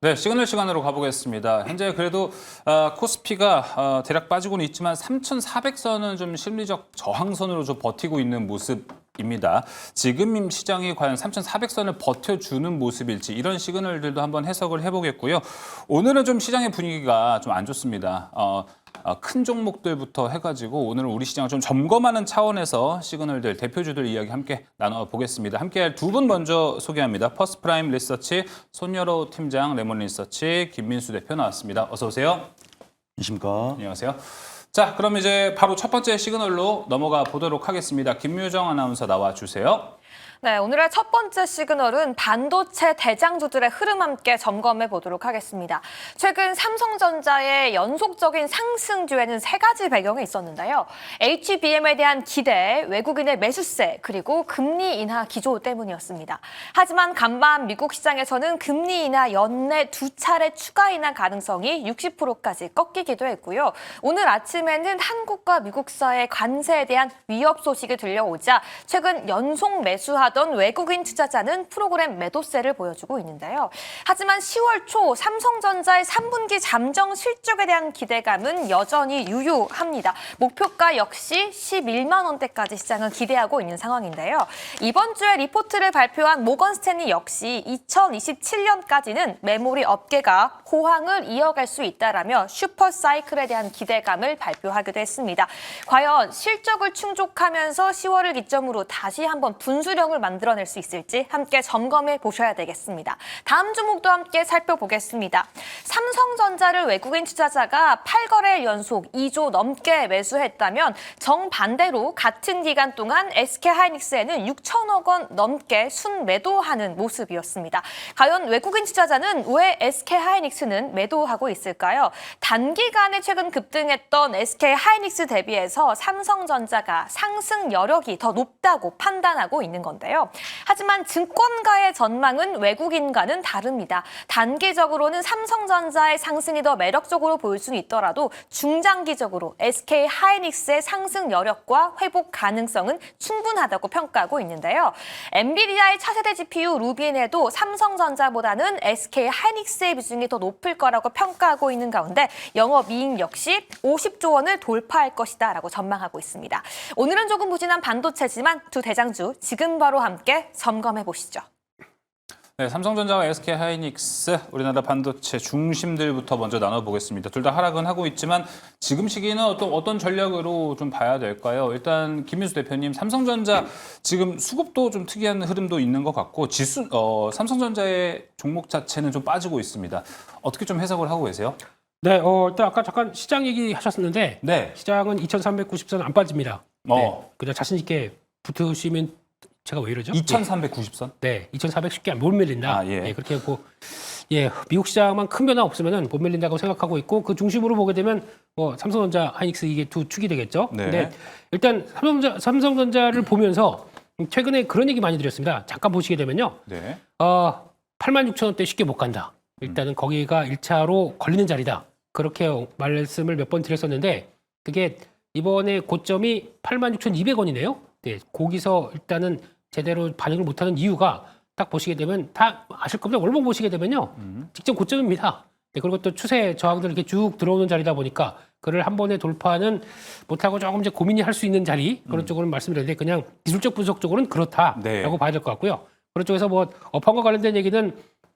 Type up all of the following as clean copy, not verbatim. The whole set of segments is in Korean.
네, 시그널 시간으로 가보겠습니다. 현재 그래도 코스피가 대략 빠지고는 있지만 3,400선은 좀 심리적 저항선으로 좀 버티고 있는 모습입니다. 지금 시장이 과연 3,400선을 버텨주는 모습일지 이런 시그널들도 한번 해석을 해보겠고요. 오늘은 좀 시장의 분위기가 좀 안 좋습니다. 큰 종목들부터 해가지고 오늘은 우리 시장을 좀 점검하는 차원에서 시그널들, 대표주들 이야기 함께 나눠보겠습니다. 함께할 두 분 먼저 소개합니다. 퍼스트프라임 리서치 손여로 팀장, 레몬 리서치 김민수 대표 나왔습니다. 어서 오세요. 안녕하십니까. 안녕하세요. 자, 그럼 이제 바로 첫 번째 시그널로 넘어가 보도록 하겠습니다. 김유정 아나운서 나와주세요. 네, 오늘의 첫 번째 시그널은 반도체 대장주들의 흐름 함께 점검해 보도록 하겠습니다. 최근 삼성전자의 연속적인 상승주에는 세 가지 배경이 있었는데요. HBM에 대한 기대, 외국인의 매수세, 그리고 금리 인하 기조 때문이었습니다. 하지만 간밤 미국 시장에서는 금리 인하 연내 두 차례 추가 인하 가능성이 60%까지 꺾이기도 했고요. 오늘 아침에는 한국과 미국사의 관세에 대한 위협 소식이 들려오자 최근 연속 매수하던 외국인 투자자는 프로그램 매도세를 보여주고 있는데요. 하지만 10월 초 삼성전자의 3분기 잠정 실적에 대한 기대감은 여전히 유효합니다. 목표가 역시 11만 원대까지 시장은 기대하고 있는 상황인데요. 이번 주에 리포트를 발표한 모건 스탠리 역시 2027년까지는 메모리 업계가 호황을 이어갈 수 있다라며 슈퍼 사이클에 대한 기대감을 발표하기도 했습니다. 과연 실적을 충족하면서 10월을 기점으로 다시 한번 분수령을 만들어낼 수 있을지 함께 점검해 보셔야 되겠습니다. 다음 종목도 함께 살펴보겠습니다. 삼성전자를 외국인 투자자가 8거래일 연속 2조 넘게 매수했다면 정반대로 같은 기간 동안 SK하이닉스에는 6천억 원 넘게 순매도하는 모습이었습니다. 과연 외국인 투자자는 왜 SK하이닉스는 매도하고 있을까요? 단기간에 최근 급등했던 SK하이닉스 대비해서 삼성전자가 상승 여력이 더 높다고 판단하고 있는 건데요. 하지만 증권가의 전망은 외국인과는 다릅니다. 단기적으로는 삼성전자의 상승이 더 매력적으로 보일 수는 있더라도 중장기적으로 SK하이닉스의 상승 여력과 회복 가능성은 충분하다고 평가하고 있는데요. 엔비디아의 차세대 GPU 루빈에도 삼성전자보다는 SK하이닉스의 비중이 더 높을 거라고 평가하고 있는 가운데 영업이익 역시 50조 원을 돌파할 것이다 라고 전망하고 있습니다. 오늘은 조금 부진한 반도체지만 두 대장주 지금 바로 함께 점검해 보시죠. 네, 삼성전자와 SK하이닉스, 우리나라 반도체 중심들부터 먼저 나눠보겠습니다. 둘 다 하락은 하고 있지만 지금 시기는 어떤 전략으로 좀 봐야 될까요? 일단 김민수 대표님, 삼성전자 지금 수급도 좀 특이한 흐름도 있는 것 같고 삼성전자의 종목 자체는 좀 빠지고 있습니다. 어떻게 좀 해석을 하고 계세요? 네, 일단 아까 잠깐 시장 얘기하셨었는데 네. 시장은 2,390선 안 빠집니다. 네, 그냥 자신 있게 붙으시면 제가 왜 이러죠? 2,390선? 네, 2,400 쉽게 못 밀린다. 아, 예. 네, 그렇게 뭐 미국 시장만 큰 변화 없으면은 못 밀린다고 생각하고 있고 그 중심으로 보게 되면 뭐 삼성전자, 하이닉스 이게 두 축이 되겠죠. 네. 근데 일단 삼성전자를 보면서 최근에 그런 얘기 많이 드렸습니다. 잠깐 보시게 되면요. 네. 86,000원대 쉽게 못 간다. 일단은 거기가 1차로 걸리는 자리다. 그렇게 말씀을 몇 번 드렸었는데 그게 이번에 고점이 86,200원이네요. 네, 거기서 일단은 제대로 반응을 못하는 이유가 딱 보시게 되면 다 아실 겁니다. 월봉 보시게 되면요. 직전 고점입니다. 네, 그리고 또 추세 저항들 이렇게 쭉 들어오는 자리다 보니까 그를 한 번에 돌파는 못하고 조금 이제 고민이 할 수 있는 자리 그런 쪽으로는 말씀드렸는데 그냥 기술적 분석 쪽으로는 그렇다라고 네. 봐야 될 것 같고요. 그런 쪽에서 뭐 업황과 관련된 얘기는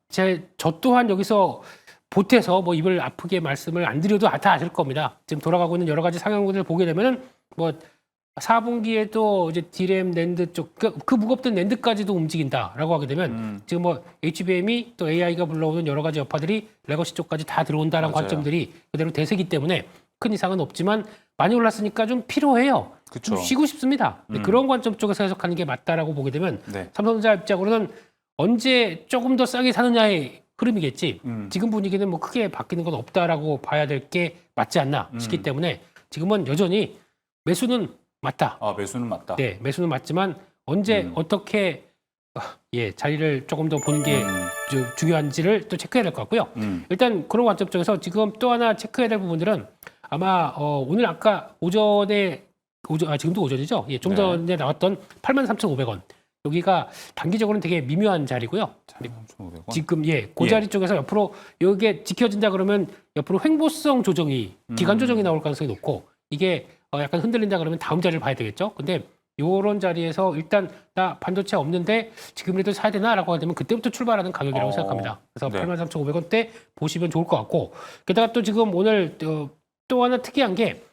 저 또한 여기서 보태서 뭐 입을 아프게 말씀을 안 드려도 다 아실 겁니다. 지금 돌아가고 있는 여러 가지 상황들을 보게 되면은 뭐 4분기에도 이제 디램 낸드 쪽 그 무겁던 낸드까지도 움직인다라고 하게 되면 지금 뭐 HBM이 또 AI가 불러오는 여러 가지 여파들이 레거시 쪽까지 다 들어온다라는 맞아요. 관점들이 그대로 대세기 때문에 큰 이상은 없지만 많이 올랐으니까 좀 필요해요. 그쵸. 좀 쉬고 싶습니다. 그런 관점 쪽에서 해석하는 게 맞다라고 보게 되면 네. 삼성전자 입장으로는 언제 조금 더 싸게 사느냐의 흐름이겠지. 지금 분위기는 뭐 크게 바뀌는 건 없다라고 봐야 될 게 맞지 않나 싶기 때문에 지금은 여전히 매수는 맞다. 아, 매수는 맞다. 네, 매수는 맞지만 언제 어떻게 자리를 조금 더 보는 게 중요한지를 또 체크해야 될 것 같고요. 일단 그런 관점 쪽에서 지금 또 하나 체크해야 될 부분들은 아마 오늘 아까 지금도 오전이죠. 좀 네. 전에 나왔던 83,500원. 여기가 단기적으로는 되게 미묘한 자리고요. 3,500원. 지금 그 자리 쪽에서 옆으로 이게 지켜진다 그러면 옆으로 횡보성 조정이 기간 조정이 나올 가능성이 높고 이게 약간 흔들린다 그러면 다음 자리를 봐야 되겠죠. 근데 요런 자리에서 일단 나 반도체 없는데 지금이라도 사야 되나라고 하면 그때부터 출발하는 가격이라고 생각합니다. 그래서 네. 83,500원대 보시면 좋을 것 같고 게다가 또 지금 오늘 또 하나 특이한 게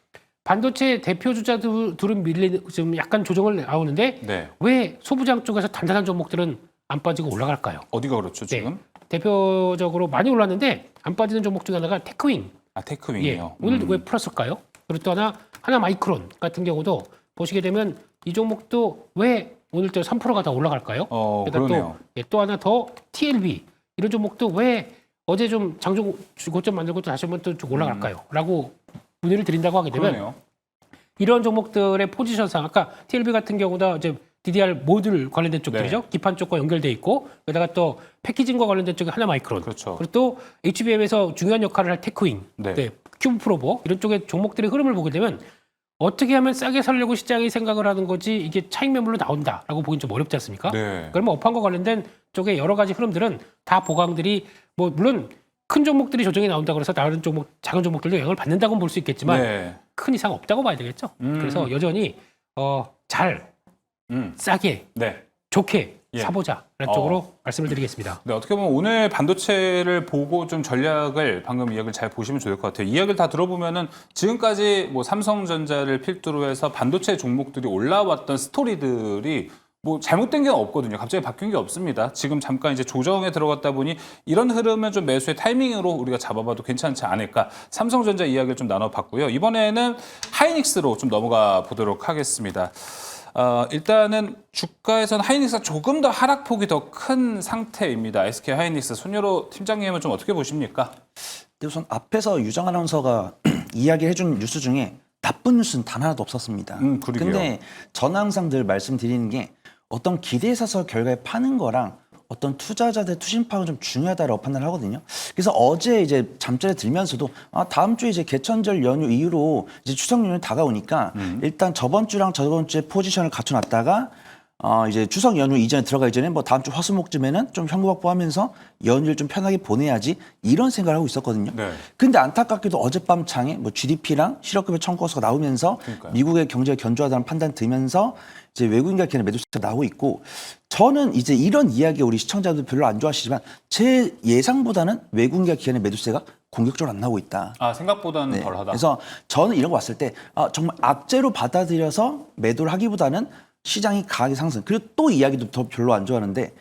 반도체 대표 주자들은 밀리는 좀 약간 조정을 나오는데 네. 왜 소부장 쪽에서 단단한 종목들은 안 빠지고 올라갈까요? 어디가 그렇죠, 지금? 대표적으로 많이 올랐는데 안 빠지는 종목 중에 하나가 테크윙. 아, 테크윙이요. 오늘 왜 플러스일까요? 그리고 또 하나 마이크론 같은 경우도 보시게 되면 이 종목도 왜 오늘 또 3%가 더 올라갈까요? 게다가 그러네요. 또 하나 더 TLB 이런 종목도 왜 어제 좀 장중 고점 만들고 또 다시 한번 또 좀 올라갈까요? 라고 문의를 드린다고 하게 되면 그러네요. 이런 종목들의 포지션상 아까 TLB 같은 경우도 이제 DDR 모듈 관련된 쪽들이죠. 기판 쪽과 연결돼 있고 게다가 또 패키징과 관련된 쪽에 하나 마이크론. 그렇죠. 그리고 또 HBM에서 중요한 역할을 할 테크윙, 네. 큐브 프로버 이런 쪽의 종목들의 흐름을 보게 되면 어떻게 하면 싸게 살려고 시장이 생각을 하는 거지 이게 차익 매물로 나온다라고 보긴 좀 어렵지 않습니까? 네. 그러면 업황과 관련된 쪽의 여러 가지 흐름들은 다 보강들이 뭐 물론 큰 종목들이 조정이 나온다 그래서 다른 종목, 작은 종목들도 영향을 받는다고는 볼 수 있겠지만 네. 큰 이상 없다고 봐야 되겠죠. 그래서 여전히 잘 싸게 네. 좋게 예. 사보자라는 쪽으로 말씀을 드리겠습니다. 네, 어떻게 보면 오늘 반도체를 보고 좀 전략을 방금 이야기를 잘 보시면 좋을 것 같아요. 이야기를 다 들어보면은 지금까지 뭐 삼성전자를 필두로 해서 반도체 종목들이 올라왔던 스토리들이 뭐 잘못된 게 없거든요. 갑자기 바뀐 게 없습니다. 지금 잠깐 이제 조정에 들어갔다 보니 이런 흐름은 좀 매수의 타이밍으로 우리가 잡아봐도 괜찮지 않을까. 삼성전자 이야기를 좀 나눠봤고요. 이번에는 하이닉스로 좀 넘어가 보도록 하겠습니다. 일단은 주가에서는 하이닉스가 조금 더 하락폭이 더 큰 상태입니다. SK 하이닉스 손여로 팀장님은 좀 어떻게 보십니까? 우선 앞에서 유정 아나운서가 이야기해준 뉴스 중에 나쁜 뉴스는 단 하나도 없었습니다. 그러게요. 근데 저는 항상 늘 말씀드리는 게 어떤 기대에 사서 결과에 파는 거랑 어떤 투자자들 투심파가 좀 중요하다라고 판단을 하거든요. 그래서 어제 이제 잠자리에 들면서도 다음 주에 이제 개천절 연휴 이후로 이제 추석 연휴 다가오니까 일단 저번 주랑 저번 주에 포지션을 갖춰놨다가 이제 추석 연휴 이전에 들어가 이전에 뭐 다음 주 화수목쯤에는 좀 현금 확보하면서 연휴를 좀 편하게 보내야지 이런 생각을 하고 있었거든요. 네. 근데 안타깝게도 어젯밤 장에 뭐 GDP랑 실업급여 청구서가 나오면서 그러니까요. 미국의 경제가 견조하다는 판단 들면서 이제 외국인과 기관의 매도세가 나오고 있고 저는 이제 이런 이야기 우리 시청자들 별로 안 좋아하시지만 제 예상보다는 외국인과 기관의 매도세가 공격적으로 안 나오고 있다. 생각보다는 네. 덜하다. 그래서 저는 이런 거 봤을 때 정말 악재로 받아들여서 매도를 하기보다는 시장이 강하게 상승. 그리고 또 이야기도 더 별로 안 좋아하는데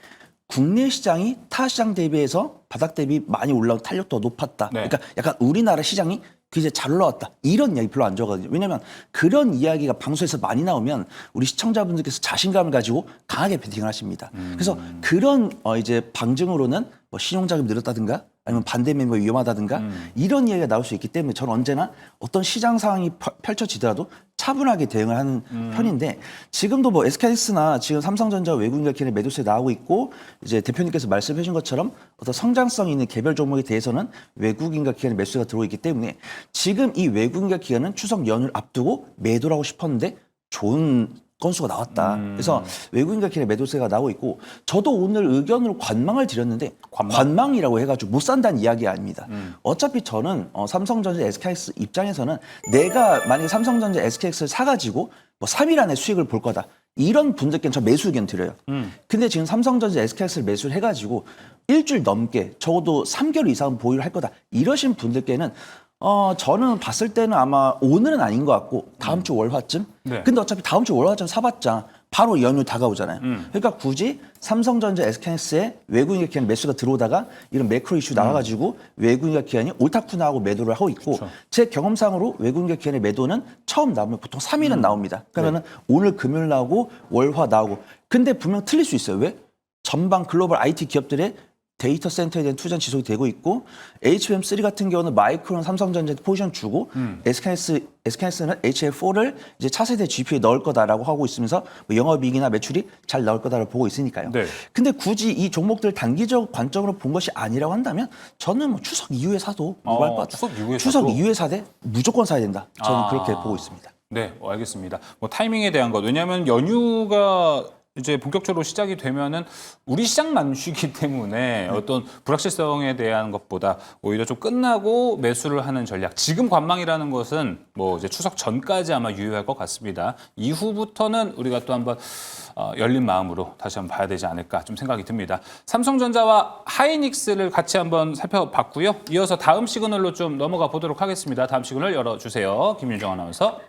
국내 시장이 타 시장 대비해서 바닥 대비 많이 올라온 탄력도가 높았다. 네. 그러니까 약간 우리나라 시장이 이제 잘 올라왔다. 이런 이야기 별로 안 좋아하거든요. 왜냐하면 그런 이야기가 방송에서 많이 나오면 우리 시청자분들께서 자신감을 가지고 강하게 베팅을 하십니다. 그래서 그런 이제 방증으로는 뭐 신용자금이 늘었다든가 아니면 반대 매매가 위험하다든가 이런 이야기가 나올 수 있기 때문에 저는 언제나 어떤 시장 상황이 펼쳐지더라도 차분하게 대응을 하는 편인데 지금도 뭐 SK하이닉스나 지금 삼성전자 외국인과 기관의 매도세 나오고 있고 이제 대표님께서 말씀해 주신 것처럼 어떤 성장성 있는 개별 종목에 대해서는 외국인과 기관의 매수가 들어오고 있기 때문에 지금 이 외국인과 기관은 추석 연휴를 앞두고 매도를 하고 싶었는데 좋은 건수가 나왔다. 그래서 외국인과 기관의 매도세가 나오고 있고 저도 오늘 의견으로 관망을 드렸는데 관망이라고 해가지고 못 산다는 이야기 아닙니다. 어차피 저는 삼성전자 SK하이닉스 입장에서는 내가 만약에 삼성전자 SK하이닉스를 사가지고 뭐 3일 안에 수익을 볼 거다. 이런 분들께는 저 매수 의견 드려요. 근데 지금 삼성전자 SK하이닉스를 매수를 해가지고 일주일 넘게 적어도 3개월 이상은 보유를 할 거다. 이러신 분들께는 저는 봤을 때는 아마 오늘은 아닌 것 같고 다음 주 월화쯤. 네. 근데 어차피 다음 주 월화쯤 사봤자 바로 연휴 다가오잖아요. 그러니까 굳이 삼성전자 SK하이닉스에 외국인과 기관 매수가 들어오다가 이런 매크로 이슈 나와가지고 외국인과 기관이 옳다쿠 나하고 매도를 하고 있고 그렇죠. 제 경험상으로 외국인과 기관의 매도는 처음 나오면 보통 3일은 나옵니다. 그러면은 오늘 금요일 나오고 월화 나오고 근데 분명 틀릴 수 있어요. 왜? 전방 글로벌 IT 기업들의 데이터 센터에 대한 투자는 지속이 되고 있고 HBM3 같은 경우는 마이크론 삼성전자한테 포지션 주고 SK하이닉스는 HL4를 이제 차세대 GPU에 넣을 거다라고 하고 있으면서 뭐 영업이익이나 매출이 잘 나올 거다라고 보고 있으니까요. 네. 근데 굳이 이 종목들 단기적 관점으로 본 것이 아니라고 한다면 저는 뭐 추석 이후에 사도 무할 것 같다. 추석 이후에 사도? 사되 무조건 사야 된다. 저는 그렇게 보고 있습니다. 네, 알겠습니다. 뭐 타이밍에 대한 것. 왜냐하면 연휴가 이제 본격적으로 시작이 되면은 우리 시장만 쉬기 때문에 어떤 불확실성에 대한 것보다 오히려 좀 끝나고 매수를 하는 전략. 지금 관망이라는 것은 뭐 이제 추석 전까지 아마 유효할 것 같습니다. 이후부터는 우리가 또 한번 열린 마음으로 다시 한번 봐야 되지 않을까 좀 생각이 듭니다. 삼성전자와 하이닉스를 같이 한번 살펴봤고요. 이어서 다음 시그널로 좀 넘어가 보도록 하겠습니다. 다음 시그널 열어주세요. 김윤정 아나운서.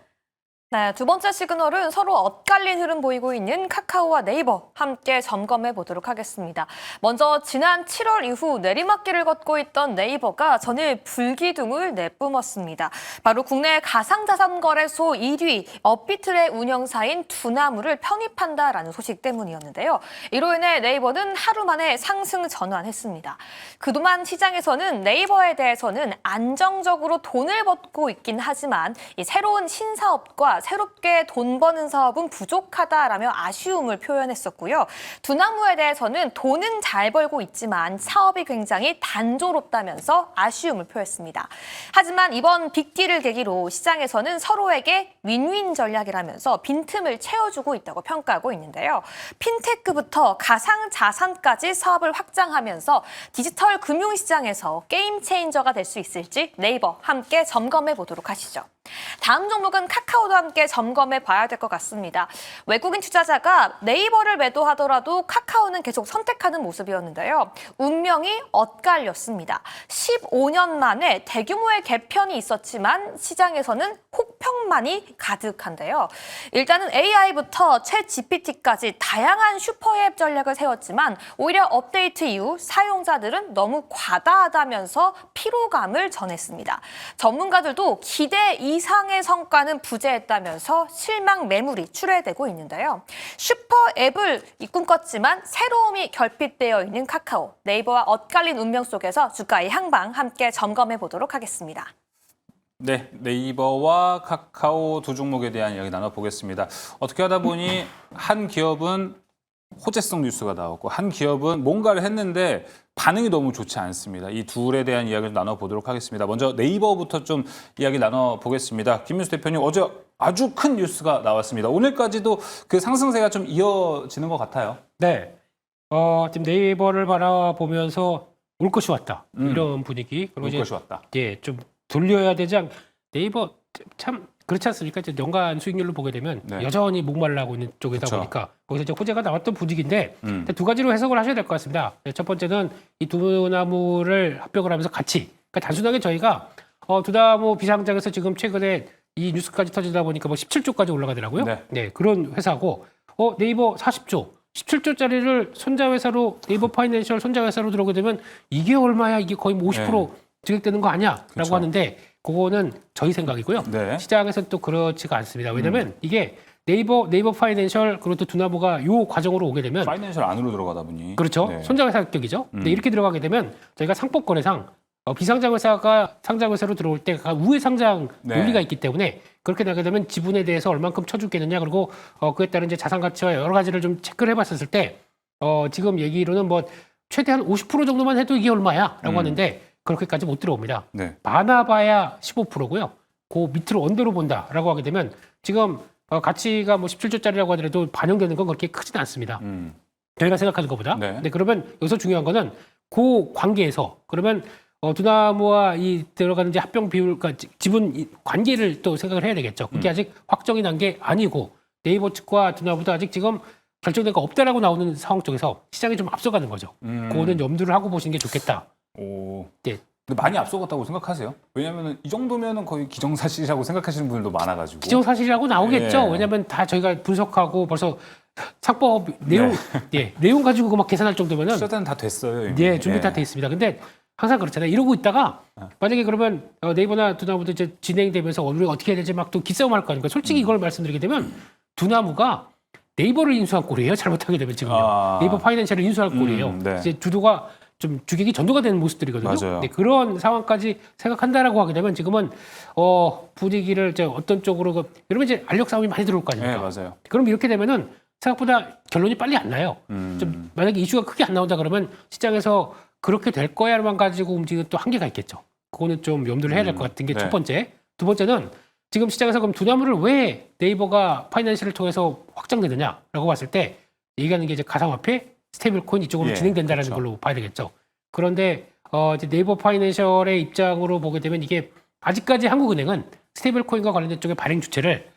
네, 두 번째 시그널은 서로 엇갈린 흐름 보이고 있는 카카오와 네이버 함께 점검해 보도록 하겠습니다. 먼저 지난 7월 이후 내리막길을 걷고 있던 네이버가 전일 불기둥을 내뿜었습니다. 바로 국내 가상자산거래소 1위 업비트의 운영사인 두나무를 편입한다라는 소식 때문이었는데요. 이로 인해 네이버는 하루 만에 상승 전환했습니다. 그동안 시장에서는 네이버에 대해서는 안정적으로 돈을 벌고 있긴 하지만 이 새로운 신사업과 새롭게 돈 버는 사업은 부족하다라며 아쉬움을 표현했었고요. 두나무에 대해서는 돈은 잘 벌고 있지만 사업이 굉장히 단조롭다면서 아쉬움을 표했습니다. 하지만 이번 빅딜을 계기로 시장에서는 서로에게 윈윈 전략이라면서 빈틈을 채워주고 있다고 평가하고 있는데요. 핀테크부터 가상자산까지 사업을 확장하면서 디지털 금융시장에서 게임 체인저가 될 수 있을지 네이버 함께 점검해 보도록 하시죠. 다음 종목은 카카오도 함께 점검해 봐야 될 것 같습니다. 외국인 투자자가 네이버를 매도하더라도 카카오는 계속 선택하는 모습이었는데요. 운명이 엇갈렸습니다. 15년 만에 대규모의 개편이 있었지만 시장에서는 혹평만이 가득한데요. 일단은 AI부터 챗 GPT까지 다양한 슈퍼앱 전략을 세웠지만 오히려 업데이트 이후 사용자들은 너무 과다하다면서 피로감을 전했습니다. 전문가들도 기대 이상의 성과는 부재했다면서 실망 매물이 출회되고 있는데요. 슈퍼앱을 꿈꿨지만 새로움이 결핍되어 있는 카카오, 네이버와 엇갈린 운명 속에서 주가의 향방 함께 점검해 보도록 하겠습니다. 네, 네이버와 카카오 두 종목에 대한 이야기 나눠보겠습니다. 어떻게 하다 보니 한 기업은 호재성 뉴스가 나왔고 한 기업은 뭔가를 했는데 반응이 너무 좋지 않습니다. 이 둘에 대한 이야기를 나눠보도록 하겠습니다. 먼저 네이버부터 좀 이야기 나눠보겠습니다. 김민수 대표님, 어제 아주 큰 뉴스가 나왔습니다. 오늘까지도 그 상승세가 좀 이어지는 것 같아요. 네. 지금 네이버를 바라보면서 올 것이 왔다. 이런 분위기. 그리고 올 이제 것이 왔다. 예, 좀 돌려야 되지 않. 네이버 참 그렇지 않습니까? 이제 연간 수익률로 보게 되면 네. 여전히 목말라하고 있는 쪽이다 그쵸. 보니까 거기서 이제 호재가 나왔던 분위기인데 두 가지로 해석을 하셔야 될 것 같습니다. 첫 번째는 이 두나무를 합병을 하면서 같이, 그러니까 단순하게 저희가 두나무 비상장에서 지금 최근에 이 뉴스까지 터지다 보니까 뭐 17조까지 올라가더라고요. 네. 그런 회사고 네이버 40조. 17조짜리를 손자회사로 네이버 파이낸셜 손자회사로 들어오게 되면 이게 얼마야? 이게 거의 뭐 50% 증액되는 거 아니야? 라고 그렇죠. 하는데 그거는 저희 생각이고요. 네. 시장에서는 또 그렇지가 않습니다. 왜냐하면 이게 네이버 파이낸셜 그리고 또 두나무가 요 과정으로 오게 되면 파이낸셜 안으로 들어가다 보니. 그렇죠. 네. 손자회사 격이죠. 근데 이렇게 들어가게 되면 저희가 상법권에상 비상장회사가 상장회사로 들어올 때 우회 상장 네. 논리가 있기 때문에 그렇게 나게 되면 지분에 대해서 얼만큼 쳐주겠느냐 그리고 그에 따른 이제 자산 가치와 여러 가지를 좀 체크를 해봤었을 때 지금 얘기로는 뭐 최대한 50% 정도만 해도 이게 얼마야라고 하는데 그렇게까지 못 들어옵니다. 네. 많아봐야 15%고요. 그 밑으로 언더로 본다라고 하게 되면 지금 가치가 뭐 17조짜리라고 하더라도 반영되는 건 그렇게 크지는 않습니다. 저희가 생각하는 것보다. 네. 근데 그러면 여기서 중요한 거는 그 관계에서 그러면 두나무와 이 들어가는 이제 합병 비율, 그러니까 지분 관계를 또 생각을 해야 되겠죠. 그게 아직 확정이 난 게 아니고 네이버 측과 두나무도 아직 지금 결정된 거 없다라고 나오는 상황 쪽에서 시장이 좀 앞서가는 거죠. 그거는 염두를 하고 보시는 게 좋겠다. 오. 네. 근데 많이 앞서갔다고 생각하세요? 왜냐하면 이 정도면은 거의 기정사실이라고 생각하시는 분들도 많아가지고. 기정사실이라고 나오겠죠. 예. 왜냐하면 다 저희가 분석하고 벌써 상법 내용, 내용 가지고 막 계산할 정도면은 투자자는 다 됐어요. 이미. 예, 준비 다 돼 있습니다. 근데 항상 그렇잖아요. 이러고 있다가 만약에 그러면 네이버나 두나무도 이제 진행되면서 우리가 어떻게 해야 될지 막 또 기싸움 할 거 아닙니까? 솔직히 이걸 말씀드리게 되면 두나무가 네이버를 인수한 꼴이에요. 잘못하게 되면 지금요. 네이버 파이낸셜을 인수할 꼴이에요. 네. 이제 주도가 좀 주객이 전도가 되는 모습들이거든요. 맞아요. 네, 그런 상황까지 생각한다라고 하게 되면 지금은 분위기를 이제 어떤 쪽으로 이러면 이제 알력 싸움이 많이 들어올 거 아닙니까? 네, 맞아요. 그럼 이렇게 되면은 생각보다 결론이 빨리 안 나요. 좀 만약에 이슈가 크게 안 나온다 그러면 시장에서 그렇게 될 거야만 가지고 움직이는 또 한계가 있겠죠. 그거는 좀 염두를 해야 될 것 같은 게 첫 네. 번째. 두 번째는 지금 시장에서 그럼 두나무를 왜 네이버가 파이낸셜을 통해서 확장되느냐라고 봤을 때 얘기하는 게 이제 가상화폐, 스테이블 코인 이쪽으로 예, 진행된다는 그렇죠. 걸로 봐야 되겠죠. 그런데 이제 네이버 파이낸셜의 입장으로 보게 되면 이게 아직까지 한국은행은 스테이블 코인과 관련된 쪽의 발행 주체를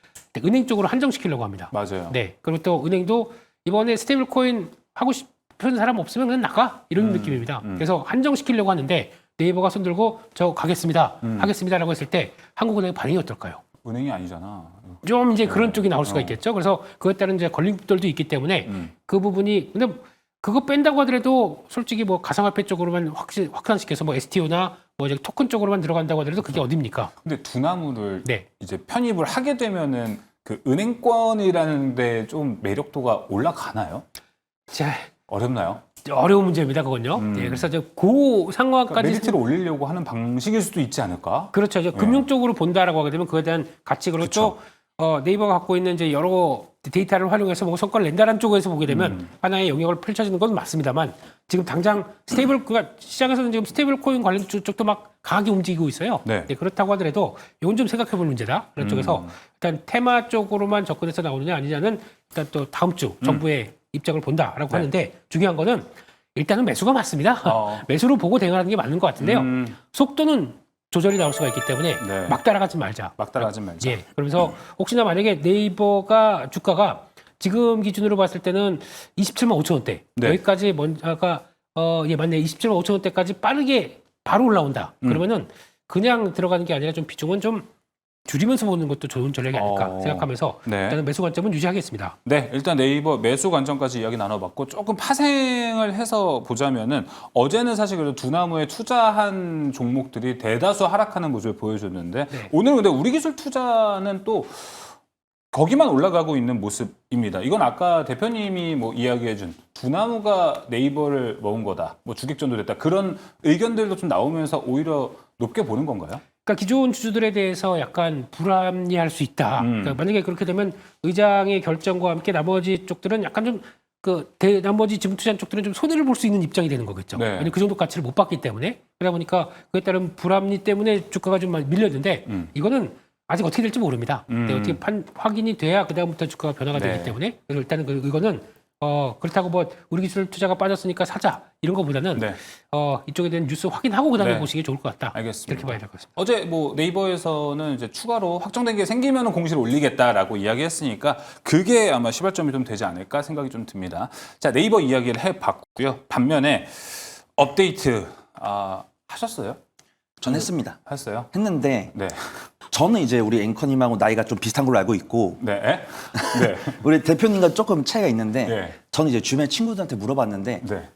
은행 쪽으로 한정시키려고 합니다. 맞아요. 네. 그리고 또 은행도 이번에 스테이블 코인 하고 싶은 사람 없으면 그냥 나가 이런 느낌입니다. 그래서 한정시키려고 하는데 네이버가 손들고 저 가겠습니다. 하겠습니다라고 했을 때 한국은행 반응이 어떨까요? 은행이 아니잖아. 좀 이제 그런 쪽이 나올 수가 있겠죠. 그래서 그것에 따른 이제 걸림돌도 있기 때문에 그 부분이 근데 그거 뺀다고 하더라도 솔직히 뭐 가상화폐 쪽으로만 확산시켜서 뭐 STO나 뭐 이제 토큰 쪽으로만 들어간다고 하더라도 그게 어딥니까? 근데 두나무를 네. 이제 편입을 하게 되면은 그 은행권이라는 데 좀 매력도가 올라가나요? 자, 어렵나요? 어려운 문제입니다, 그건요. 네, 그래서 이제 그 상황까지 그러니까 메리트를 올리려고 하는 방식일 수도 있지 않을까? 그렇죠. 이제 금융 쪽으로 본다라고 하게 되면 그에 대한 가치 그리고 그쵸. 또 네이버가 갖고 있는 이제 여러 데이터를 활용해서 뭐 성과를 낸다는 쪽에서 보게 되면 하나의 영역을 펼쳐지는 건 맞습니다만 지금 당장 그러니까 시장에서는 지금 스테이블 코인 관련 쪽도 막 강하게 움직이고 있어요. 네. 네, 그렇다고 하더라도 이건 좀 생각해 볼 문제다. 그런 쪽에서 일단 테마 쪽으로만 접근해서 나오느냐 아니냐는 일단 또 다음 주 정부의 입장을 본다라고 네. 하는데 중요한 거는 일단은 매수가 맞습니다. 매수로 보고 대응하는 게 맞는 것 같은데요. 속도는 조절이 나올 수가 있기 때문에 네. 막 따라가지 말자. 막 따라가지 말자. 예. 그러면서 혹시나 만약에 네이버가 주가가 지금 기준으로 봤을 때는 27만 5천 원대 네. 여기까지 먼저가 예 맞네 27만 5천 원대까지 빠르게 바로 올라온다. 그러면은 그냥 들어가는 게 아니라 좀 비중은 좀 줄이면서 보는 것도 좋은 전략이 아닐까 생각하면서 네. 일단은 매수 관점은 유지하겠습니다. 네, 일단 네이버 매수 관점까지 이야기 나눠봤고 조금 파생을 해서 보자면은 어제는 사실 그래도 두나무에 투자한 종목들이 대다수 하락하는 모습을 보여줬는데 네. 오늘은 근데 우리기술 투자는 또 거기만 올라가고 있는 모습입니다. 이건 아까 대표님이 뭐 이야기해준 두나무가 네이버를 먹은 거다, 뭐 주객전도 됐다 그런 의견들도 좀 나오면서 오히려 높게 보는 건가요? 그러니까 기존 주주들에 대해서 약간 불합리할 수 있다. 그러니까 만약에 그렇게 되면 의장의 결정과 함께 나머지 쪽들은 약간 좀 나머지 지분 투자한 쪽들은 좀 손해를 볼 수 있는 입장이 되는 거겠죠. 네. 왜냐면 그 정도 가치를 못 받기 때문에 그러다 보니까 그에 따른 불합리 때문에 주가가 좀 많이 밀렸는데 이거는 아직 어떻게 될지 모릅니다. 근데 어떻게 확인이 돼야 그 다음부터 주가가 변화가 네. 되기 때문에 그래서 일단은 이거는 그렇다고 뭐 우리 기술 투자가 빠졌으니까 사자 이런 거보다는 네. 이쪽에 대한 뉴스 확인하고 그다음에 네. 보시는 게 좋을 것 같다. 알겠습니다. 이렇게 봐야 될 것 같습니다. 어제 뭐 네이버에서는 이제 추가로 확정된 게 생기면 공시를 올리겠다라고 이야기했으니까 그게 아마 시발점이 좀 되지 않을까 생각이 좀 듭니다. 자, 네이버 이야기를 해봤고요. 반면에 업데이트 하셨어요? 전 했습니다. 했어요? 했는데 네. 저는 이제 우리 앵커님하고 나이가 좀 비슷한 걸로 알고 있고 네. 네. 우리 대표님과 조금 차이가 있는데 네. 저는 이제 주변 친구들한테 물어봤는데 네.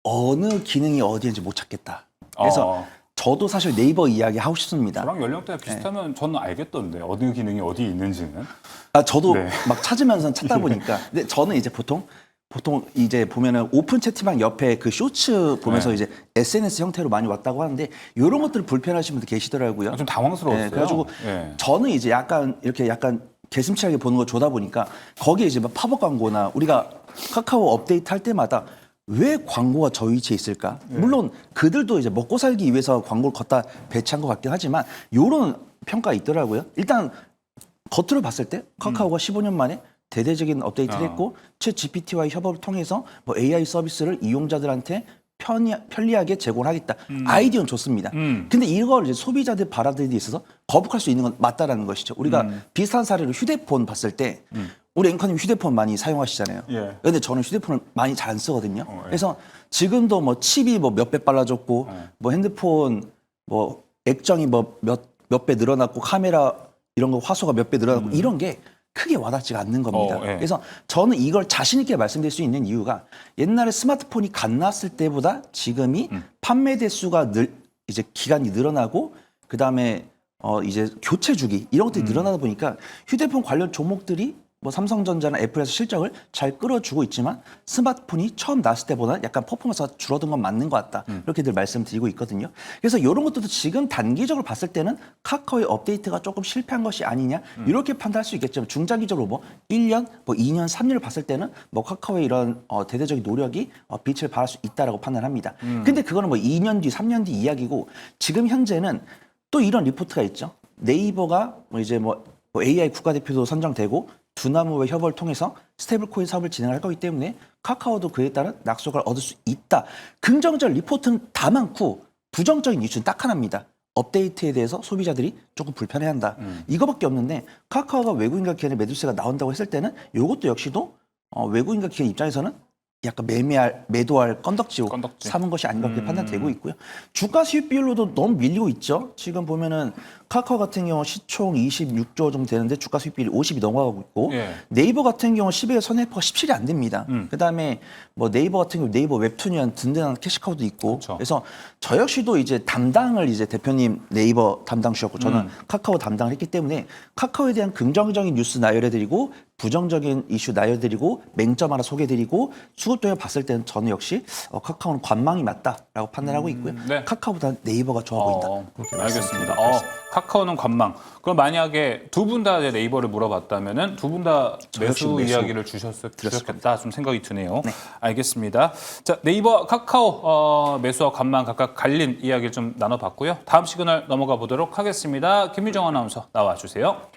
어느 기능이 어디인지 못 찾겠다. 그래서 저도 사실 네이버 이야기 하고 싶습니다. 저랑 연령대가 비슷하면 저는 알겠던데 어느 기능이 어디 있는지는. 저도 네. 막 찾으면서 찾다 보니까 근데 저는 이제 보통 이제 보면은 오픈 채팅방 옆에 그 쇼츠 보면서 네. 이제 SNS 형태로 많이 왔다고 하는데 이런 것들 불편하신 분들 계시더라고요. 좀 당황스러웠어요. 네, 그래가지고 네. 저는 이제 약간 개슴치하게 보는 거 좋다 보니까 거기에 이제 막 팝업 광고나 우리가 카카오 업데이트 할 때마다 왜 광고가 저 위치에 있을까? 물론 그들도 이제 먹고 살기 위해서 광고를 걷다 배치한 것 같긴 하지만 이런 평가 있더라고요. 일단 겉으로 봤을 때 카카오가 15년 만에 대대적인 업데이트를 했고 챗 GPT와의 협업을 통해서 뭐 AI 서비스를 이용자들한테 편리하게 제공하겠다. 아이디어는 좋습니다. 근데 이걸 이제 소비자들 받아들이는 데 있어서 거북할 수 있는 건 맞다라는 것이죠. 우리가 비슷한 사례로 휴대폰 봤을 때 우리 앵커님 휴대폰 많이 사용하시잖아요. 예. 근데 저는 휴대폰을 많이 잘 안 쓰거든요. 예. 그래서 지금도 뭐 칩이 뭐 몇 배 빨라졌고 뭐 핸드폰 뭐 액정이 뭐 몇 배 늘어났고 카메라 이런 거 화소가 몇 배 늘어났고 이런 게 크게 와닿지가 않는 겁니다. 예. 그래서 저는 이걸 자신 있게 말씀드릴 수 있는 이유가 옛날에 스마트폰이 갓 나왔을 때보다 지금이 판매 대수가 이제 기간이 늘어나고 그다음에 이제 교체 주기 이런 것들이 늘어나다 보니까 휴대폰 관련 종목들이 뭐 삼성전자나 애플에서 실적을 잘 끌어주고 있지만 스마트폰이 처음 나왔을 때보다 약간 퍼포먼스가 줄어든 건 맞는 것 같다. 이렇게들 말씀드리고 있거든요. 그래서 이런 것들도 지금 단기적으로 봤을 때는 카카오의 업데이트가 조금 실패한 것이 아니냐 이렇게 판단할 수 있겠지만 중장기적으로 뭐 1년, 뭐 2년, 3년을 봤을 때는 뭐 카카오의 이런 대대적인 노력이 빛을 발할 수 있다라고 판단합니다. 근데 그거는 뭐 2년 뒤, 3년 뒤 이야기고 지금 현재는 또 이런 리포트가 있죠. 네이버가 뭐 이제 뭐 AI 국가대표도 선정되고 두나무와 협업을 통해서 스테이블 코인 사업을 진행할 거기 때문에 카카오도 그에 따른 낙수가 얻을 수 있다. 긍정적 리포트는 다 많고 부정적인 이슈는 딱 하나입니다. 업데이트에 대해서 소비자들이 조금 불편해한다. 이거밖에 없는데 카카오가 외국인과 기관의 매도세가 나온다고 했을 때는 이것도 역시도 외국인과 기관 입장에서는 약간 매도할 건덕지로 건덕지. 삼은 것이 아닌가 그렇게 판단되고 있고요. 주가 수익 비율로도 너무 밀리고 있죠. 지금 보면은 카카오 같은 경우 시총 26조 정도 되는데 주가 수익 비율이 50이 넘어가고 있고 예. 네이버 같은 경우 10에 선회포가 17이 안 됩니다. 그다음에 뭐 네이버 같은 경우 네이버 웹툰이란 든든한 캐시카우도 있고 그렇죠. 그래서 저 역시도 이제 담당을 이제 대표님 네이버 담당 주셨고 저는 카카오 담당을 했기 때문에 카카오에 대한 긍정적인 뉴스 나열해드리고 부정적인 이슈 나열해드리고 맹점 하나 소개해드리고 수급동에 봤을 때는 저는 역시 카카오는 관망이 맞다라고 판단하고 있고요. 네. 카카오보다 네이버가 좋아 보인다. 그렇게 알겠습니다. 말씀드리겠습니다. 카카오는 관망. 그럼 만약에 두 분 다 네이버를 물어봤다면은 두 분 다 저 역시 매수 매수 이야기를 주셨겠다 좀 생각이 드네요. 알겠습니다. 자, 네이버, 카카오 매수와 관망 각각 갈린 이야기를 좀 나눠봤고요. 다음 시그널 넘어가 보도록 하겠습니다. 김유정 아나운서 나와주세요.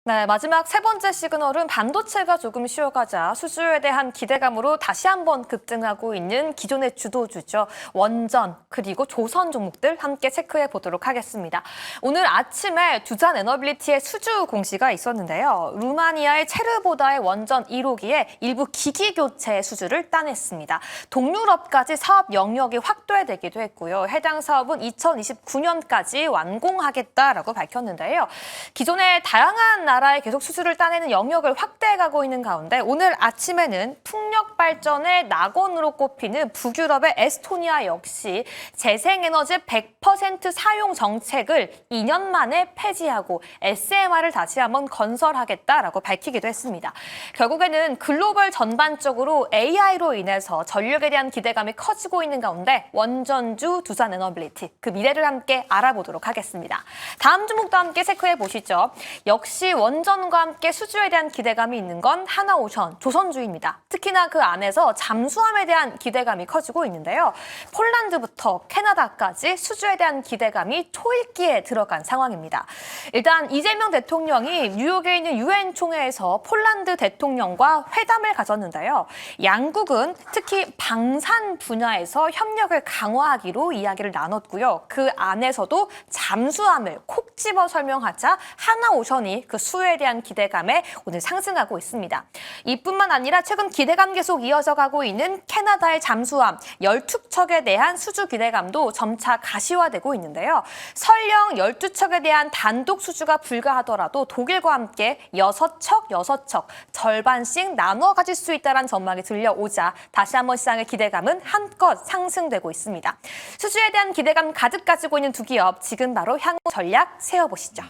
네, 마지막 세 번째 시그널은 반도체가 조금 쉬어가자 수주에 대한 기대감으로 다시 한번 급등하고 있는 기존의 주도주죠. 원전 그리고 조선 종목들 함께 체크해 보도록 하겠습니다. 오늘 아침에 두산 에너빌리티의 수주 공시가 있었는데요. 루마니아의 체르보다의 원전 1호기에 일부 기기 교체 수주를 따냈습니다. 동유럽까지 사업 영역이 확대되기도 했고요. 해당 사업은 2029년까지 완공하겠다라고 밝혔는데요. 기존의 다양한 나라에 계속 수주를 따내는 영역을 확대해가고 있는 가운데 오늘 아침에는 풍력 발전의 낙원으로 꼽히는 북유럽의 에스토니아 역시 재생에너지 100% 사용 정책을 2년 만에 폐지하고 SMR을 다시 한번 건설하겠다라고 밝히기도 했습니다. 결국에는 글로벌 전반적으로 AI로 인해서 전력에 대한 기대감이 커지고 있는 가운데 원전주 두산에너빌리티 그 미래를 함께 알아보도록 하겠습니다. 다음 종목도 함께 체크해 보시죠. 역시 원전과 함께 수주에 대한 기대감이 있는 건 하나오션, 조선주입니다. 특히나 그 안에서 잠수함에 대한 기대감이 커지고 있는데요. 폴란드부터 캐나다까지 수주에 대한 기대감이 초읽기에 들어간 상황입니다. 일단 이재명 대통령이 뉴욕에 있는 유엔 총회에서 폴란드 대통령과 회담을 가졌는데요. 양국은 특히 방산 분야에서 협력을 강화하기로 이야기를 나눴고요. 그 안에서도 잠수함을 콕 집어 설명하자 하나오션이 그 수에 대한 기대감에 오늘 상승하고 있습니다. 이뿐만 아니라 최근 기대감 계속 이어져 가고 있는 캐나다의 잠수함 12척에 대한 수주 기대감도 점차 가시화되고 있는데요. 설령 12척에 대한 단독 수주가 불가하더라도 독일과 함께 6척 절반씩 나눠 가질 수 있다는 전망이 들려오자 다시 한번 시장의 기대감은 한껏 상승되고 있습니다. 수주에 대한 기대감 가득 가지고 있는 두 기업 지금 바로 향후 전략 세워보시죠.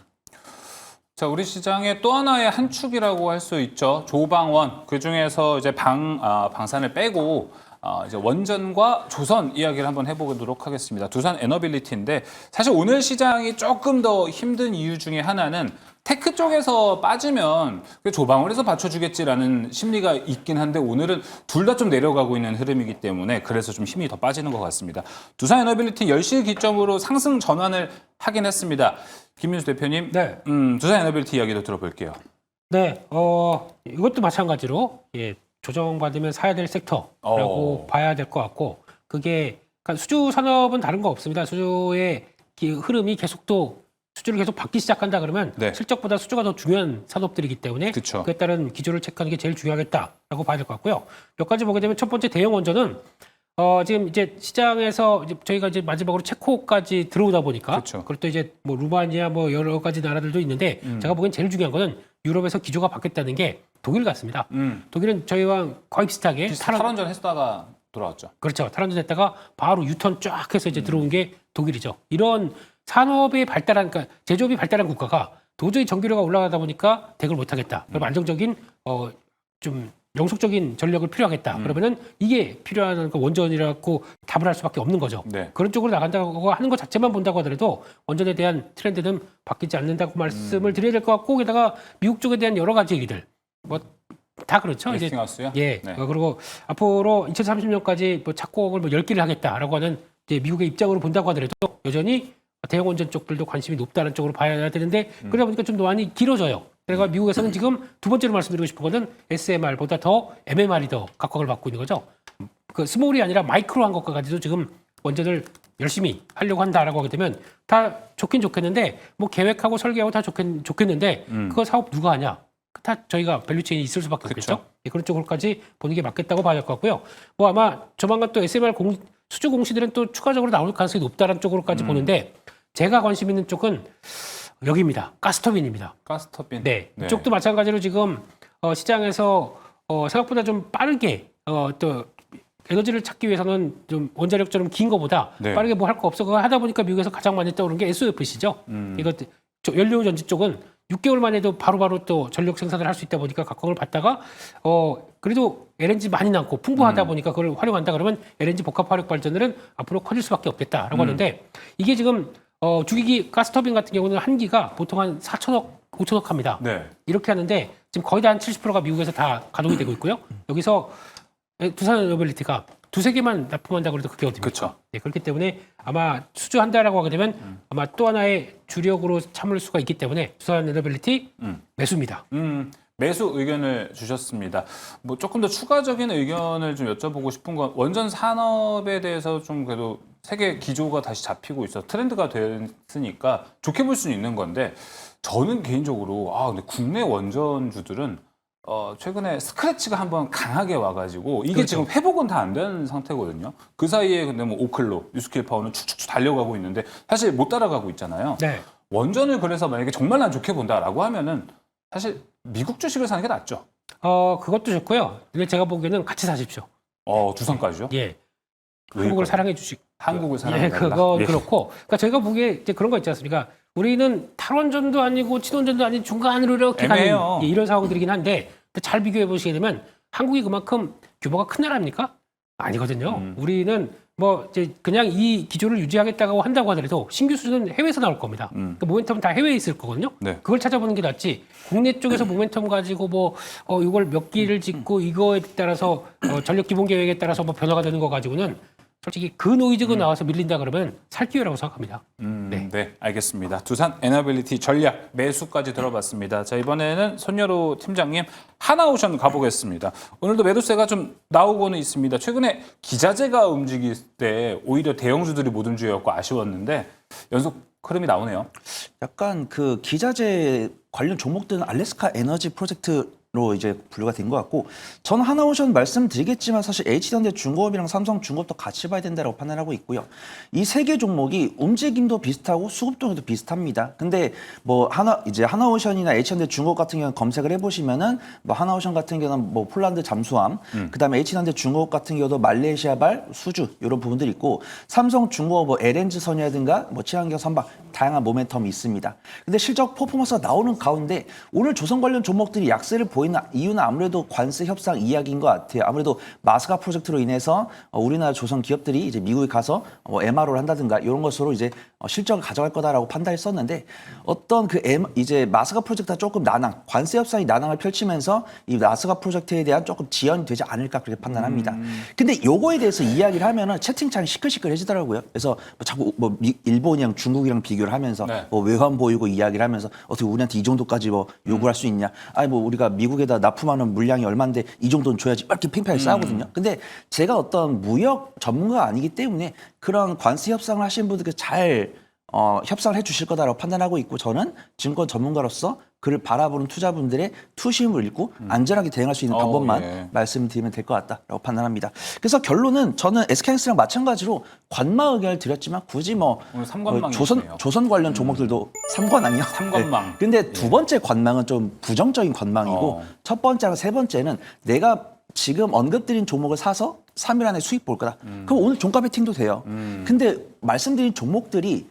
자, 우리 시장의 또 하나의 한 축이라고 할 수 있죠. 조방원. 그 중에서 이제 방산을 빼고 이제 원전과 조선 이야기를 한번 해보도록 하겠습니다. 두산 에너빌리티인데 사실 오늘 시장이 조금 더 힘든 이유 중에 하나는 테크 쪽에서 빠지면 조방원에서 받쳐주겠지라는 심리가 있긴 한데 오늘은 둘 다 좀 내려가고 있는 흐름이기 때문에 그래서 좀 힘이 더 빠지는 것 같습니다. 두산 에너빌리티 10시 기점으로 상승 전환을 하긴 했습니다. 김민수 대표님, 네. 두산 에너빌리티 이야기도 들어볼게요. 네, 이것도 마찬가지로 조정받으면 사야 될 섹터라고 봐야 될 것 같고 그게 그러니까 수주 산업은 다른 거 없습니다. 수주의 흐름이 수주를 계속 받기 시작한다 그러면 네. 실적보다 수주가 더 중요한 산업들이기 때문에 그쵸. 그에 따른 기조를 체크하는 게 제일 중요하겠다라고 봐야 될 것 같고요. 몇 가지 보게 되면 첫 번째 대형 원전은 지금 이제 시장에서 이제 저희가 이제 마지막으로 체코까지 들어오다 보니까 그쵸. 그리고 또 이제 뭐 루마니아 뭐 여러 가지 나라들도 있는데 제가 보기엔 제일 중요한 거는 유럽에서 기조가 바뀌었다는 게 독일 같습니다. 독일은 저희와 거의 비슷하게 탈원전 했다가 돌아왔죠. 그렇죠. 탈원전 했다가 바로 유턴 쫙 해서 이제 들어온 게 독일이죠. 이런 산업이 발달한, 그러니까 제조업이 발달한 국가가 도저히 전기료가 올라가다 보니까 대응을 못하겠다. 그럼 안정적인, 좀 영속적인 전력을 필요하겠다. 그러면은 이게 필요한 원전이라고 답을 할 수밖에 없는 거죠. 네. 그런 쪽으로 나간다고 하는 것 자체만 본다고 하더라도 원전에 대한 트렌드는 바뀌지 않는다고 말씀을 드려야 될 것 같고, 게다가 미국 쪽에 대한 여러 가지 얘기들. 뭐, 다 그렇죠. 이제 웨스팅하우스요? 예. 네. 그리고 앞으로 2030년까지 뭐 착공을 뭐 10기를 하겠다라고 하는 이제 미국의 입장으로 본다고 하더라도 여전히 대형 원전 쪽들도 관심이 높다는 쪽으로 봐야 되는데 그러다 보니까 좀 많이 길어져요. 그래서 미국에서는 지금 두 번째로 말씀드리고 싶은 거는 SMR보다 더 MMR이 더 각광을 받고 있는 거죠. 그 스몰이 아니라 마이크로 한 것까지도 지금 원전을 열심히 하려고 한다라고 하게 되면 다 좋긴 좋겠는데 뭐 계획하고 설계하고 다 좋겠는데 그거 사업 누가 하냐? 다 저희가 밸류체인이 있을 수밖에 없겠죠. 예, 그런 쪽으로까지 보는 게 맞겠다고 봐야 될 것 같고요. 뭐 아마 조만간 또 SMR 수주 공시들은 또 추가적으로 나올 가능성이 높다는 쪽으로까지 보는데 제가 관심 있는 쪽은 여기입니다. 가스터빈입니다. 가스터빈. 네, 이쪽도 마찬가지로 지금 시장에서 생각보다 좀 빠르게 또 에너지를 찾기 위해서는 좀 원자력처럼 긴 거보다 네. 빠르게 뭐 할 거 없어. 그거 하다 보니까 미국에서 가장 많이 떠오르는 게 SOFC죠. 이거 연료 전지 쪽은 6개월 만에도 바로바로 또 전력 생산을 할 수 있다 보니까 각광을 받다가 그래도 LNG 많이 남고 풍부하다 보니까 그걸 활용한다 그러면 LNG 복합 화력 발전들은 앞으로 커질 수밖에 없겠다라고 하는데 이게 지금 주기기 가스터빈 같은 경우는 한 기가 보통 한 4천억, 5천억 합니다. 네. 이렇게 하는데 지금 거의 다 한 70%가 미국에서 다 가동이 되고 있고요. 여기서 두산 에너빌리티가 두세 개만 납품한다고 해도 그게 어딥니까? 그렇죠. 네, 그렇기 때문에 아마 수주한다라고 하게 되면 아마 또 하나의 주력으로 삼을 수가 있기 때문에 두산 에너빌리티 매수입니다. 매수 의견을 주셨습니다. 뭐 조금 더 추가적인 의견을 좀 여쭤보고 싶은 건 원전 산업에 대해서 좀 그래도 세계 기조가 다시 잡히고 있어 트렌드가 됐으니까 좋게 볼 수는 있는 건데 저는 개인적으로 근데 국내 원전주들은 최근에 스크래치가 한번 강하게 와가지고 이게 그렇죠. 지금 회복은 다 안 된 상태거든요. 그 사이에 근데 뭐 오클로, 뉴스킬 파워는 축축축 달려가고 있는데 사실 못 따라가고 있잖아요. 네. 원전을 그래서 만약에 정말 난 좋게 본다라고 하면은 사실 미국 주식을 사는 게 낫죠. 그것도 좋고요. 근데 제가 보기에는 같이 사십시오. 두산까지요? 예. 한국을 사랑해 주시고. 한국을 예, 사랑한다. 그건 그렇고. 그러니까 저희가 보기에 이제 그런 거 있지 않습니까? 우리는 탈원전도 아니고 친원전도 아닌 중간으로 이렇게 가는 애매해요. 이런 상황들이긴 한데 잘 비교해 보시게 되면 한국이 그만큼 규모가 큰 나라입니까? 아니거든요. 우리는 뭐 이제 그냥 이 기조를 유지하겠다고 한다고 하더라도 신규 수주는 해외에서 나올 겁니다. 그 모멘텀은 다 해외에 있을 거거든요. 네. 그걸 찾아보는 게 낫지. 국내 쪽에서 모멘텀 가지고 뭐 이걸 몇 기를 짓고 이거에 따라서 전력 기본 계획에 따라서 뭐 변화가 되는 거 가지고는 솔직히 그 노이즈가 나와서 밀린다 그러면 살 기회라고 생각합니다. 네, 알겠습니다. 두산 에너빌리티 전략 매수까지 들어봤습니다. 자, 이번에는 손여로 팀장님 하나오션 가보겠습니다. 오늘도 매도세가 좀 나오고는 있습니다. 최근에 기자재가 움직일 때 오히려 대형주들이 못 움직였고 아쉬웠는데 연속 흐름이 나오네요. 약간 그 기자재 관련 종목들은 알래스카 에너지 프로젝트로 이제 분류가 된 것 같고 저는 하나오션 말씀드리겠지만 사실 H현대 중공업이랑 삼성중공업도 같이 봐야 된다고 판단하고 있고요. 이 세 개 종목이 움직임도 비슷하고 수급 동향도 비슷합니다. 근데 뭐 하나오션이나 H현대 중공업 같은 경우는 검색을 해보시면은 뭐 하나오션 같은 경우는 뭐 폴란드 잠수함, 그다음에 H현대 중공업 같은 경우도 말레이시아발 수주 이런 부분들이 있고 삼성중공업 뭐 LNG 선이라든가 뭐 친환경 선박 다양한 모멘텀이 있습니다. 근데 실적 퍼포먼스가 나오는 가운데 오늘 조선 관련 종목들이 약세를 보이는 이유는 아무래도 관세 협상 이야기인 것 같아요. 아무래도 마스가 프로젝트로 인해서 우리나라 조선 기업들이 이제 미국에 가서 MRO를 한다든가 이런 것으로 이제 실적을 가져갈 거다라고 판단했었는데 어떤 이제 마스가 프로젝트가 조금 관세 협상이 난항을 펼치면서 이 마스가 프로젝트에 대한 조금 지연이 되지 않을까 그렇게 판단합니다. 근데 요거에 대해서 이야기를 하면은 채팅창이 시끌시끌해지더라고요. 그래서 자꾸 뭐 일본이랑 중국이랑 비교를 하면서 네. 뭐 외환 보이고 이야기를 하면서 어떻게 우리한테 이 정도까지 뭐 요구할 수 있냐? 아니 뭐 우리가 미국에다 납품하는 물량이 얼마인데 이 정도는 줘야지 이렇게 팽팽하게 싸우거든요. 근데 제가 어떤 무역 전문가가 아니기 때문에 그런 관세 협상을 하시는 분들께 잘 협상을 해주실 거다라고 판단하고 있고 저는 증권 전문가로서 그를 바라보는 투자분들의 투심을 읽고 안전하게 대응할 수 있는 방법만 말씀드리면 될 것 같다라고 판단합니다. 그래서 결론은 저는 SK하이닉스랑 마찬가지로 관망 의견을 드렸지만 굳이 뭐 오늘 삼관망이었네요. 조선 관련 종목들도 삼관 아니요? 삼관망. 네. 근데 두 번째 관망은 좀 부정적인 관망이고 첫 번째랑 세 번째는 내가 지금 언급드린 종목을 사서 3일 안에 수익 볼 거다. 그럼 오늘 종가 베팅도 돼요. 근데 말씀드린 종목들이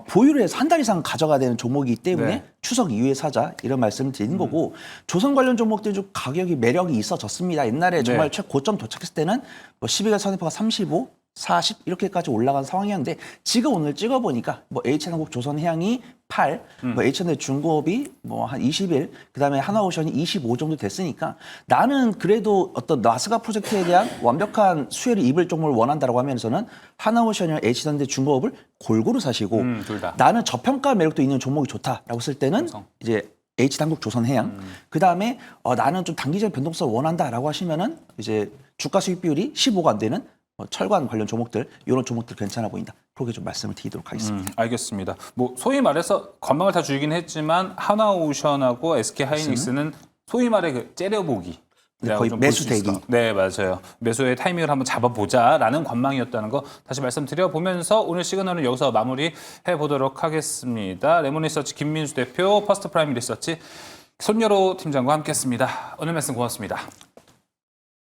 보유를 해서 한 달 이상 가져가야 되는 종목이기 때문에 네. 추석 이후에 사자 이런 말씀을 드리는 거고 조선 관련 종목들이 좀 가격이 매력이 있어졌습니다. 옛날에 정말 최고점 도착했을 때는 뭐 12가 선입표가 35, 40 이렇게까지 올라간 상황이었는데 지금 오늘 찍어보니까 뭐 H한국 조선해양이 8, 뭐 H현대 중공업이 뭐 한 21, 그다음에 하나오션이 25 정도 됐으니까 나는 그래도 어떤 나스가 프로젝트에 대한 완벽한 수혜를 입을 종목을 원한다라고 하면서는 하나오션이나 H현대 중공업을 골고루 사시고 둘 다. 나는 저평가 매력도 있는 종목이 좋다라고 했을 때는 이제 H한국조선해양. 그다음에 나는 좀 단기적 변동성을 원한다라고 하시면은 이제 주가 수익 비율이 15가 안 되는 철관 관련 종목들 이런 종목들 괜찮아 보인다. 그렇게 좀 말씀을 드리도록 하겠습니다. 알겠습니다. 뭐 소위 말해서 건망을 다 주긴 했지만 하나오션하고 SK하이닉스는 소위 말해 그 째려보기. 거의 매수 대기. 네, 맞아요. 매수의 타이밍을 한번 잡아보자라는 관망이었다는 거 다시 말씀드려보면서 오늘 시그널은 여기서 마무리해 보도록 하겠습니다. 레몬리서치 김민수 대표, 퍼스트프라임 리서치 손여로 팀장과 함께했습니다. 오늘 말씀 고맙습니다.